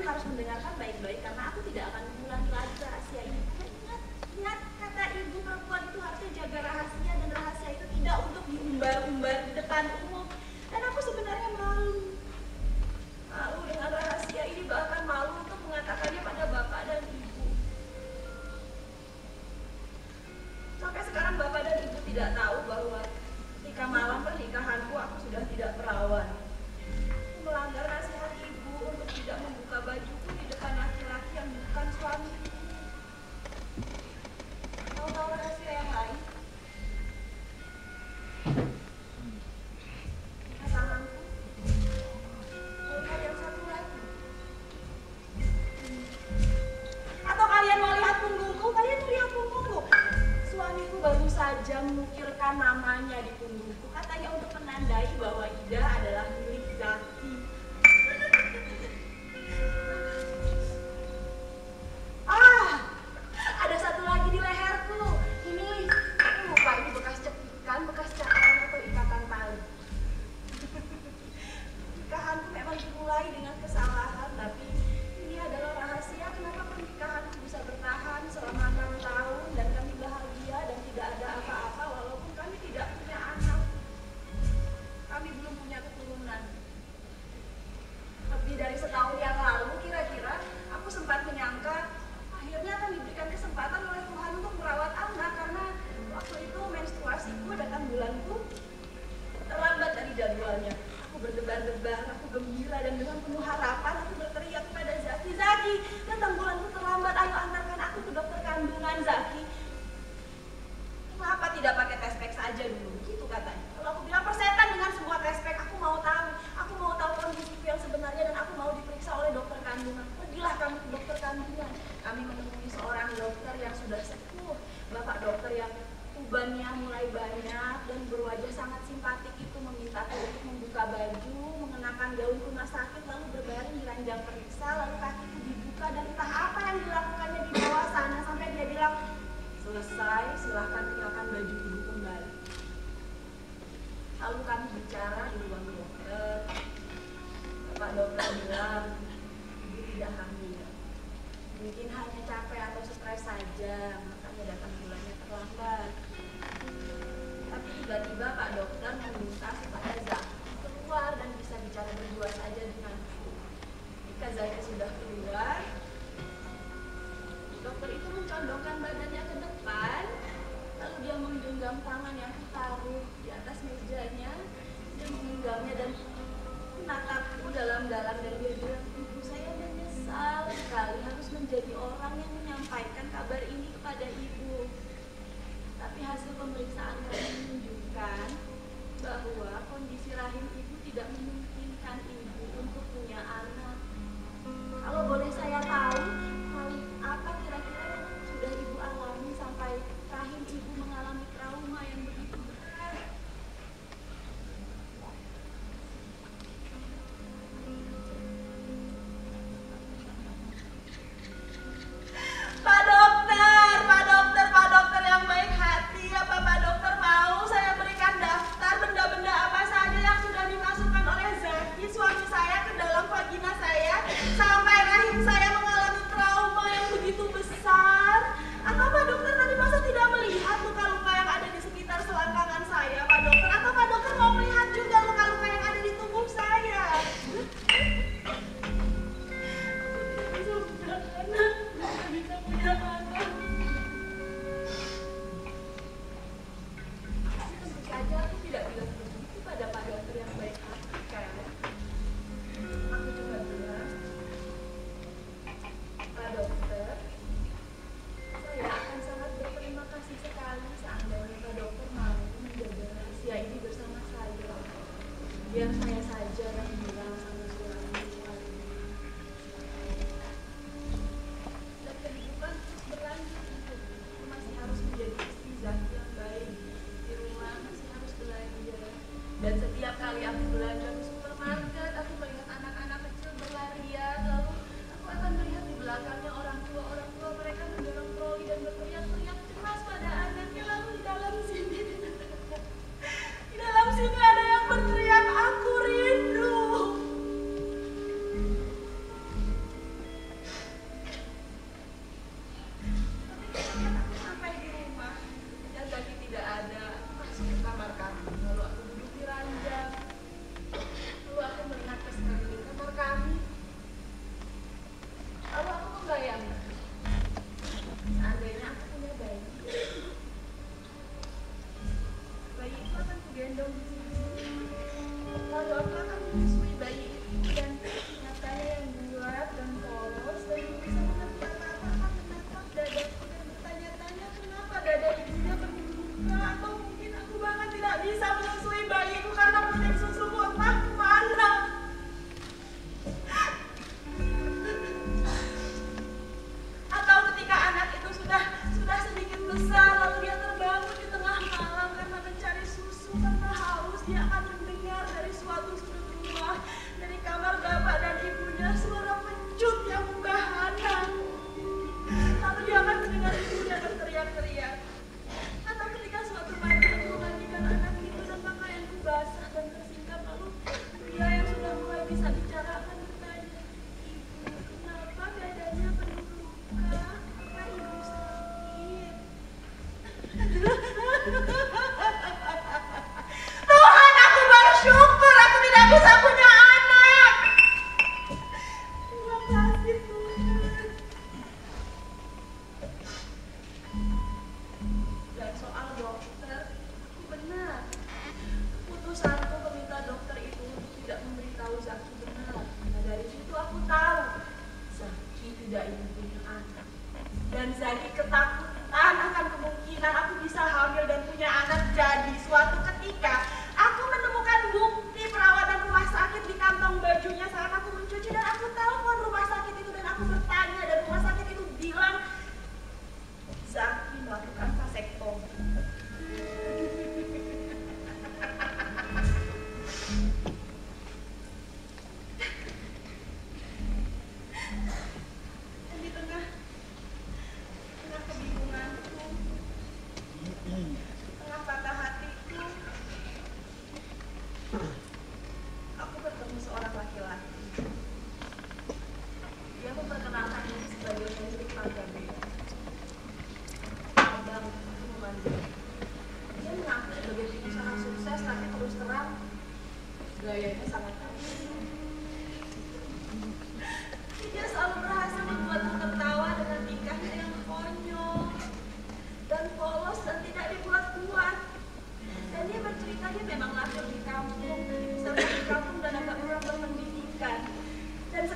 teman-teman harus mendengarkan baik-baik karena aku tidak akan mengulangi lagi rahasia ini. Ingat kata ibu, perempuan itu harusnya jaga rahasia, dan rahasia itu tidak untuk diumbar-umbar di depan umum. Dan aku sebenarnya malu dengan rahasia ini, bahkan malu untuk mengatakannya pada bapak dan ibu. Sampai sekarang bapak dan ibu tidak tahu bahwa ketika malam pernikahanku aku sudah tidak perawan. Melanggar nasihat ibu untuk tidak membuka bajuku di depan laki-laki yang bukan suamiku. Tahu-tahu rahasia yang lain? Pasanganku. Lihat yang satu lagi. Atau kalian mau lihat punggungku? Kalian mau lihat punggungku? Suamiku baru saja mengukirkan namanya di punggungku. Katanya untuk menandai bahwa Ida adalah milik Zaki. Ada satu lagi di leherku. Ini aku lupa ini bekas cepikan, bekas cakaran atau ikatan tali. Pernikahanku memang dimulai dengan kesalahan, tapi ini adalah rahasia kenapa pernikahanku bisa bertahan selama 6 tahun dan kami bahagia dan tidak ada apa-apa walaupun kami tidak punya anak. Kami belum punya keturunan. Lebih dari setahun yang lalu kira-kira aku sempat menyangka akhirnya akan diberikan kesempatan oleh Tuhan untuk merawat anak karena waktu itu menstruasiku, datang bulanku terlambat dari jadwalnya. Aku berdebar-debar, aku gembira dan dengan penuh harapan aku berteriak kepada Zaki, Zaki, datang bulanku terlambat, ayo antarkan aku ke dokter kandungan Zaki. Kenapa tidak pakai tes pack saja dulu? Gitu katanya. Kalau aku bilang persetan dengan sebuah tes pack, aku mau tahu kondisiku yang sebenarnya dan aku mau diperiksa oleh dokter kandungan. Pergilah kamu ke dokter kandungan. Kami menemui seorang dokter yang sudah sepuh, bapak dokter yang ubannya mulai banyak dan berwajah sangat simpatik itu memintaku untuk membuka baju, mengenakan gaun rumah sakit, lalu berbaring di ranjang periksa, lalu kakiku dibuka dan entah apa yang dilakukannya di bawah sana sampai dia bilang, selesai, silahkan kenakan baju ibu kembali. Lalu kami bicara di ruang dokter. Bapak dokter bilang, ibu tidak hamil. Mungkin hanya capek atau stres saja, makanya datang bulannya terlambat. Tapi tiba-tiba Pak Dokter meminta supaya Zaki keluar dan bisa bicara berdua saja denganku. Ketika Zaki sudah keluar, dokter itu mencondongkan badannya ke depan, lalu dia menggenggam tangan yang ditaruh di atas mejanya, dia menggenggamnya dan menatapku dalam-dalam dan dia bilang, ibu saya menyesal sekali harus menjadi orang yang menyampaikan kabar ini kepada ibu. Tapi hasil pemeriksaan kami menunjukkan bahwa kondisi rahim ibu tidak memungkinkan ibu untuk punya anak. Kalau boleh saya tahu, apa kira-kira yang sudah ibu alami sampai rahim ibu mengalami trauma yang begitu berat? Pak dokter yang baik hati, apa Pak dokter mau saya berikan daftar benda-benda apa saja yang sudah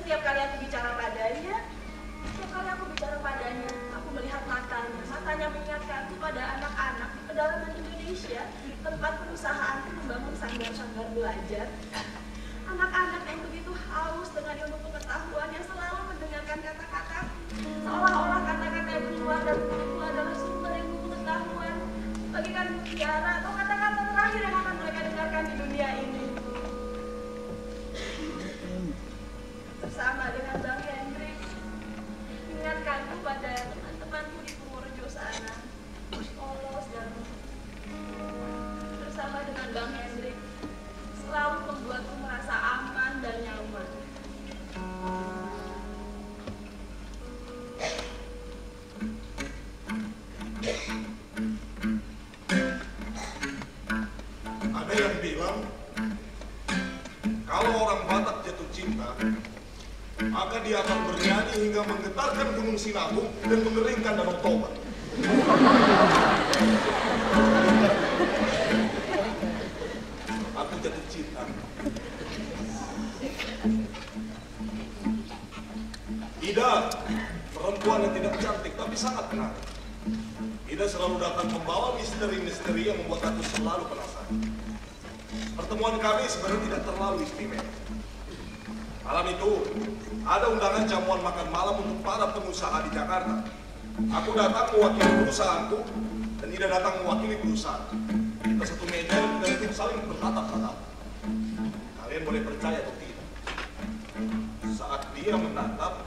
setiap kali aku bicara padanya, aku melihat matanya mengingatkanku pada anak-anak di pedalaman Indonesia, tempat perusahaanku membangun sanggar-sanggar belajar. Anak-anak yang begitu haus dengan ilmu pengetahuan yang selalu mendengarkan kata-kata, seolah-olah kata-kata yang keluar dari mulutku adalah sumber ilmu pengetahuan, bagikan mutiara atau kata-kata terakhir yang akan mereka dengarkan di dunia ini. Bersama dengan Bang Hendrik, ingatkanku pada teman-temanku di Purworejo sana, polos dan bersama dengan Bang Hendrik selalu membuatku merasa aman dan nyaman. Ada yang bilang kalau orang Batak jatuh cinta, maka dia akan bernyanyi hingga menggetarkan Gunung Sinabung dan mengeringkan Danau Toba. Aku jatuh cinta. Ida, perempuan yang tidak cantik tapi sangat menarik. Ida selalu datang membawa misteri-misteri yang membuat aku selalu penasaran. Pertemuan kami sebenarnya tidak terlalu istimewa. Malam itu, ada undangan jamuan makan malam untuk para pengusaha di Jakarta. Aku datang mewakili perusahaanku, dan Ida datang mewakili perusahaan. Kita satu meja dan kita itu saling bertatap-tatap. Kalian boleh percaya atau tidak. Saat dia menatap,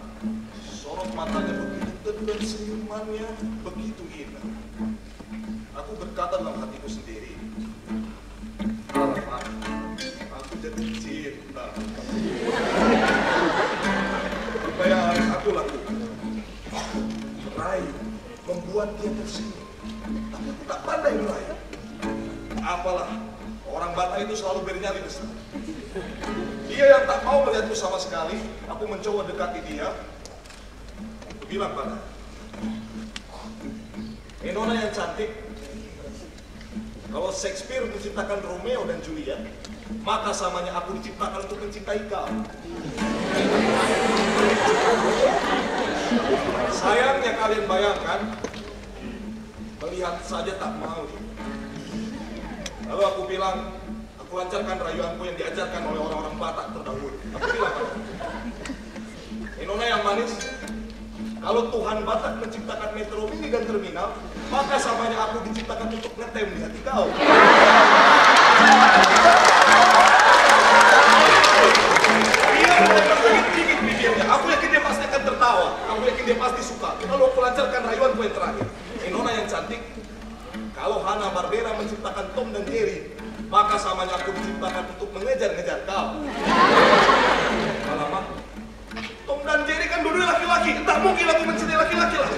sorot matanya begitu teduh dan senyumannya begitu indah. Aku berkata dalam hatiku sendiri, alamak, aku jatuh cinta. Apa yang harus aku lakukan? Merayu, membuat dia tersenyum. Tapi aku tak pandai merayu. Apalah, orang Batak itu selalu bernyali besar. Dia yang tak mau melihatku sama sekali, aku mencoba dekati dia. Aku bilang pada, Nona yang cantik, kalau Shakespeare menciptakan Romeo dan Juliet, maka samanya aku diciptakan untuk mencintai kau. Sayangnya kalian bayangkan, melihat saja tak mau. Lalu aku bilang, aku lancarkan rayuanku yang diajarkan oleh orang-orang Batak terdahulu. Aku bilang, Nona yang manis, kalau Tuhan Batak menciptakan metro mini dan terminal, maka samanya aku diciptakan untuk ngetem di hati kau. Dia mulai tergigit-gigit bibirnya. Aku yakin dia pasti akan tertawa. Aku yakin dia pasti suka. Lalu aku lancarkan rayuanku yang terakhir. Nona yang cantik, kalau Hanna-Barbera menciptakan Tom dan Jerry, maka samanya aku diciptakan untuk mengejar-ngejar kau. Alamak, Tom dan Jerry kan dulu laki-laki. Tak mungkin aku mencintai laki-laki lah.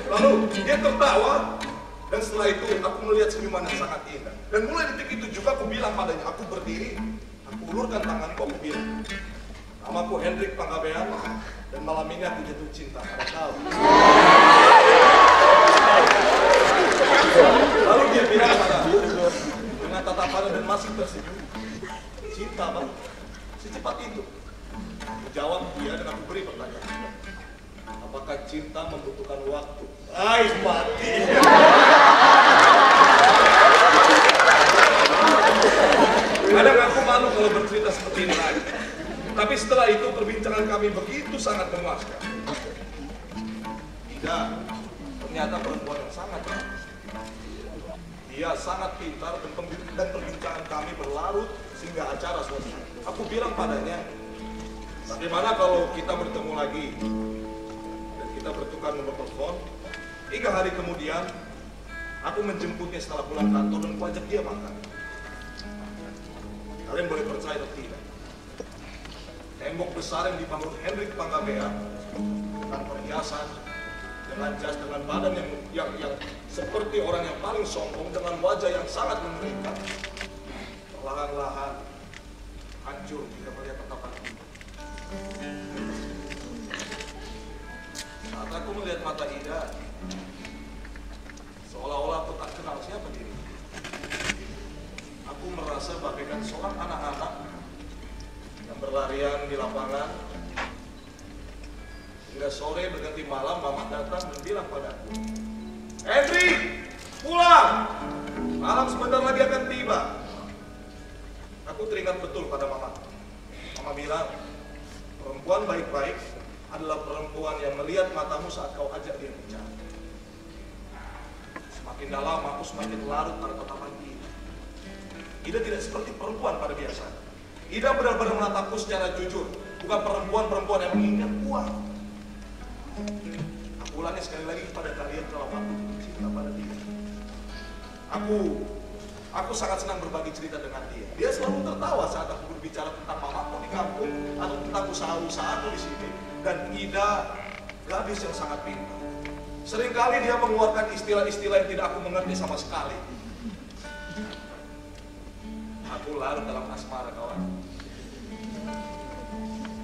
Lalu dia tertawa, dan setelah itu aku melihat senyuman yang sangat indah. Dan mulai detik itu juga aku bilang padanya, aku berdiri, aku ulurkan tanganku, aku bilang, namaku Hendrik Panggabean, dan malam ini aku jatuh cinta pada kau. Lalu dia bilang padaku dengan tatapan dan masih tersenyum, cinta bang, secepat itu. Aku jawab dia dan aku beri pertanyaan, apakah cinta membutuhkan waktu? Ay, mati. Kadang aku malu kalau bercerita seperti ini lagi. Tapi setelah itu perbincangan kami begitu sangat memuaskan. Ida ternyata perempuan yang sangat bagus. Dia sangat pintar dan perbincangan kami berlarut sehingga acara selesai. Aku bilang padanya, bagaimana kalau kita bertemu lagi dan kita bertukar nomor telepon? 3 hari kemudian, aku menjemputnya setelah pulang kantor dan kuajak dia makan. Kalian boleh percaya atau tidak? Tembok besar yang dibangun Hendrik Panggabean dengan perhiasan, dengan jas, dengan badan yang seperti orang yang paling sombong, dengan wajah yang sangat mengerikan, perlahan-lahan hancur jika melihat tatapan kita. Saat aku melihat mata Ida, seolah-olah aku tak kenal siapa diri. Aku merasa bagaikan seorang anak-anak yang berlarian di lapangan Hingga sore berganti malam, Mamat datang dan bilang padaku, "Henry, pulang! Malam sebentar lagi akan tiba." Aku teringat betul pada Mama. Mama bilang, perempuan baik-baik adalah perempuan yang melihat matamu saat kau ajak dia bicara. Semakin dalam aku semakin larut pada tatapan Ida. Ida tidak seperti perempuan pada biasanya. Ida benar-benar menatapku secara jujur, bukan perempuan-perempuan yang menginginkan uang. Aku ulangi sekali lagi kepada kalian kalau aku cinta pada dia. Aku sangat senang berbagi cerita dengan dia. Dia selalu tertawa saat aku berbicara tentang mamaku di kampung atau tentang usaha-usahaku di sini. Dan Ida, gadis yang sangat pintar. Seringkali dia mengeluarkan istilah-istilah yang tidak aku mengerti sama sekali. Aku larut dalam asmara, kawan.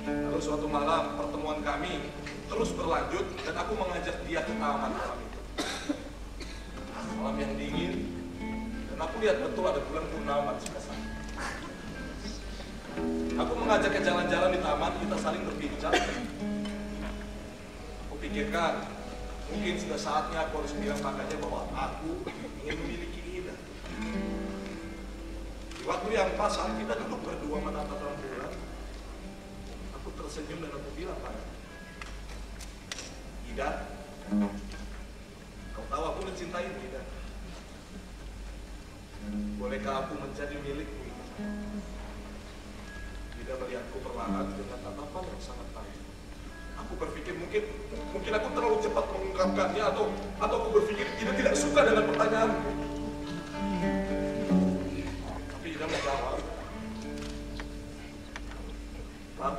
Lalu suatu malam pertemuan kami terus berlanjut dan aku mengajak dia ke taman malam itu. Malam yang dingin dan aku lihat betul ada bulan purnama di sebelah sana. Aku mengajaknya jalan-jalan di taman, kita saling berbincang. Aku pikirkan mungkin sudah saatnya aku harus bilang makanya bahwa aku ingin memiliki Ida. Di waktu yang pas saat kita duduk berdua menatap rembulan, aku tersenyum dan aku bilang padanya, "Ida, kau tahu aku mencintai Ida. Bolehkah aku menjadi milikmu?" Ida melihatku perlahan dengan tatapan yang sangat tajam. Aku berpikir mungkin aku terlalu cepat mengungkapkannya atau aku berpikir Ida tidak suka dengan pertanyaanku. Tapi Ida menjawab, "Pak,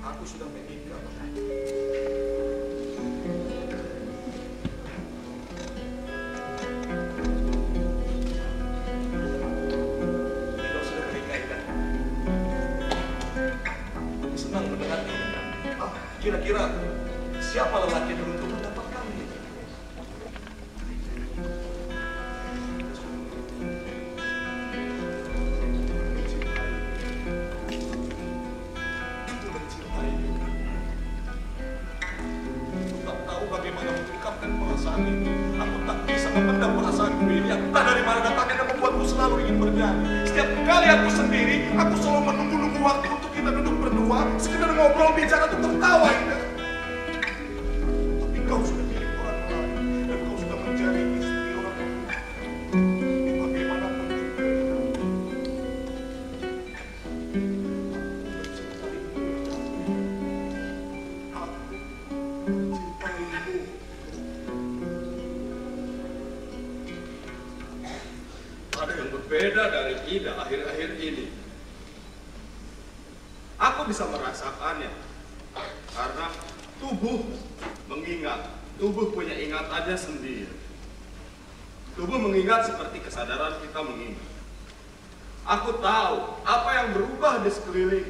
aku sudah menikah." Kira-kira siapa lelaki yang beruntung mendapatkan ini? Aku mencintai dia. Aku tak tahu bagaimana mengungkapkan perasaan ini. Aku tak bisa memendam perasaanku ini. Aku tak dari mana datangnya dan membuatku selalu ingin bernyanyi. Setiap kali aku sendiri, aku selalu menunggu-nunggu waktu untuk kita duduk berdua, sekedar ngobrol, bicara, tuh tertawa, Ida. Tapi kau sudah milik orang lain dan kau sudah menjadi istri orang lain. Bagaimanapun juga, aku mencintaimu. Ada yang berbeda dari Ida akhir-akhir ini. Aku bisa merasakannya karena tubuh mengingat, tubuh punya ingatannya sendiri. Tubuh mengingat seperti kesadaran kita mengingat. Aku tahu apa yang berubah di sekeliling,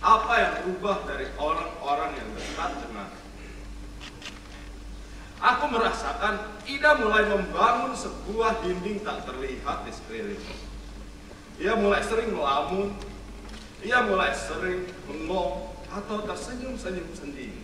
apa yang berubah dari orang-orang yang dekat dengan. Aku merasakan Ida mulai membangun sebuah dinding tak terlihat di sekeliling. Ia mulai sering melamun. Ia mulai sering bengong atau tersenyum-senyum sendiri.